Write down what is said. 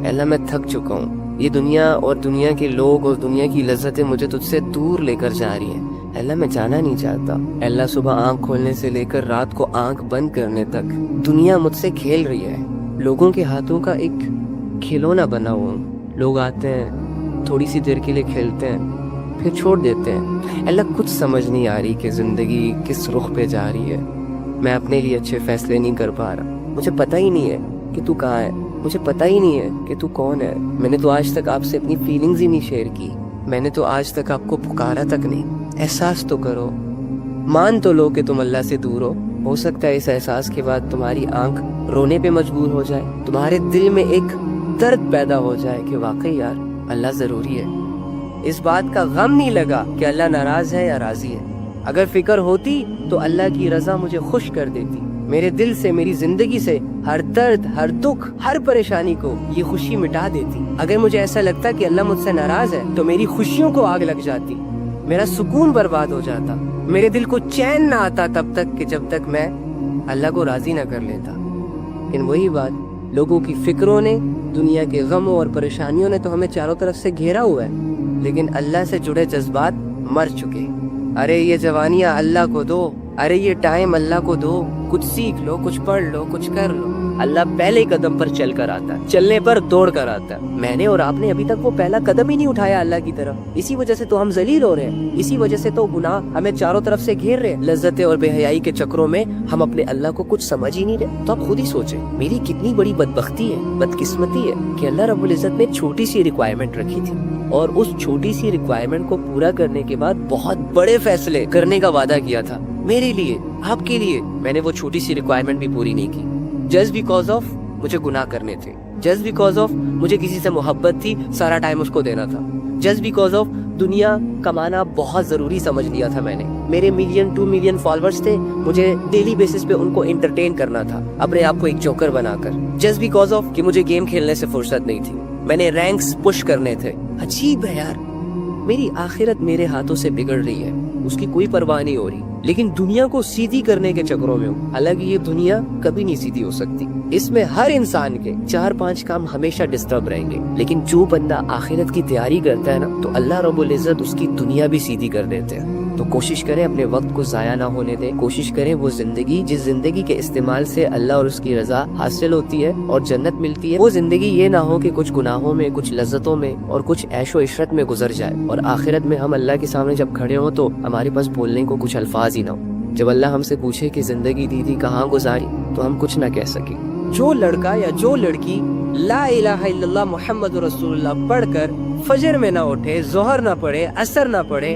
اللہ میں تھک چکا ہوں، یہ دنیا اور دنیا کے لوگ اور دنیا کی لذتیں مجھے تجھ سے دور لے کر جا رہی ہیں۔ اللہ میں جانا نہیں چاہتا۔ اللہ صبح آنکھ کھولنے سے لے کر رات کو آنکھ بند کرنے تک دنیا مجھ سے کھیل رہی ہے، لوگوں کے ہاتھوں کا ایک کھلونا بنا ہوا ہوں۔ لوگ آتے ہیں، تھوڑی سی دیر کے لیے کھیلتے ہیں، پھر چھوڑ دیتے ہیں۔ اللہ کچھ سمجھ نہیں آ رہی کہ زندگی کس رخ پہ جا رہی ہے۔ میں اپنے لیے اچھے فیصلے نہیں کر پا رہا۔ مجھے پتہ ہی نہیں ہے کہ تو کہاں ہے، مجھے پتہ ہی نہیں ہے کہ تو کون ہے۔ میں نے تو آج تک آپ سے اپنی فیلنگز ہی نہیں شیئر کی، میں نے تو آج تک آپ کو پکارا تک نہیں۔ احساس تو کرو، مان تو لو کہ تم اللہ سے دور ہو سکتا ہے اس احساس کے بعد تمہاری آنکھ رونے پہ مجبور ہو جائے، تمہارے دل میں ایک درد پیدا ہو جائے کہ واقعی یار اللہ ضروری ہے۔ اس بات کا غم نہیں لگا کہ اللہ ناراض ہے یا راضی ہے۔ اگر فکر ہوتی تو اللہ کی رضا مجھے خوش کر دیتی، میرے دل سے، میری زندگی سے ہر درد، ہر دکھ، ہر پریشانی کو یہ خوشی مٹا دیتی۔ اگر مجھے ایسا لگتا کہ اللہ مجھ سے ناراض ہے تو میری خوشیوں کو آگ لگ جاتی، میرا سکون برباد ہو جاتا، میرے دل کو چین نہ آتا تب تک کہ جب تک میں اللہ کو راضی نہ کر لیتا۔ لیکن وہی بات، لوگوں کی فکروں نے، دنیا کے غموں اور پریشانیوں نے تو ہمیں چاروں طرف سے گھیرا ہوا ہے، لیکن اللہ سے جڑے جذبات مر چکے۔ ارے یہ جوانیاں اللہ کو دو، ارے یہ ٹائم اللہ کو دو، کچھ سیکھ لو، کچھ پڑھ لو، کچھ کر لو۔ اللہ پہلے قدم پر چل کر آتا ہے، چلنے پر دوڑ کر آتا ہے۔ میں نے اور آپ نے ابھی تک وہ پہلا قدم ہی نہیں اٹھایا اللہ کی طرف، اسی وجہ سے تو ہم ذلیل ہو رہے ہیں، اسی وجہ سے تو گناہ ہمیں چاروں طرف سے گھیر رہے ہیں۔ لذتیں اور بے حیائی کے چکروں میں ہم اپنے اللہ کو کچھ سمجھ ہی نہیں رہے۔ تو آپ خود ہی سوچیں، میری کتنی بڑی بدبختی ہے، بدقسمتی ہے کہ اللہ رب العزت نے چھوٹی سی ریکوائرمنٹ رکھی تھی، اور اس چھوٹی سی ریکوائرمنٹ کو پورا کرنے کے بعد بہت بڑے فیصلے کرنے کا وعدہ کیا تھا میرے لیے، آپ کے لیے۔ میں نے وہ چھوٹی سی ریکوائرمنٹ بھی پوری نہیں کی، جسٹ بیکاز آف مجھے گناہ کرنے تھے، جسٹ بیکاز آف مجھے کسی سے محبت تھی، سارا ٹائم اس کو دینا تھا، جسٹ بیکاز آف دنیا کمانا بہت ضروری سمجھ لیا تھا میں نے۔ میرے 1 ملین فالوورز تھے، مجھے ڈیلی بیسس پہ ان کو انٹرٹین کرنا تھا اپنے آپ کو ایک جوکر بنا کر، جسٹ بیکاز آف کہ مجھے گیم کھیلنے سے فرصت نہیں تھی، میں نے رینکس پش کرنے تھے۔ عجیب ہے یار، میری آخرت میرے ہاتھوں سے بگڑ رہی ہے، اس کی کوئی پرواہ نہیں ہو رہی، لیکن دنیا کو سیدھی کرنے کے چکروں میں ہوں۔ حالانکہ یہ دنیا کبھی نہیں سیدھی ہو سکتی، اس میں ہر انسان کے 4-5 کام ہمیشہ ڈسٹرب رہیں گے، لیکن جو بندہ آخرت کی تیاری کرتا ہے نا، تو اللہ رب العزت اس کی دنیا بھی سیدھی کر دیتے ہیں۔ تو کوشش کریں اپنے وقت کو ضائع نہ ہونے دیں، کوشش کریں وہ زندگی جس زندگی کے استعمال سے اللہ اور اس کی رضا حاصل ہوتی ہے اور جنت ملتی ہے، وہ زندگی یہ نہ ہو کہ کچھ گناہوں میں، کچھ لذتوں میں اور کچھ عیش و عشرت میں گزر جائے، اور آخرت میں ہم اللہ کے سامنے جب کھڑے ہوں تو ہمارے پاس بولنے کو کچھ الفاظ ہی نہ ہو۔ جب اللہ ہم سے پوچھے کہ زندگی دیدی کہاں گزاری، تو ہم کچھ نہ کہہ سکیں۔ جو لڑکا یا جو لڑکی لا الہ الا اللہ محمد رسول اللہ پڑھ کر فجر میں نہ اٹھے، ظہر نہ پڑھے، عصر نہ پڑھے،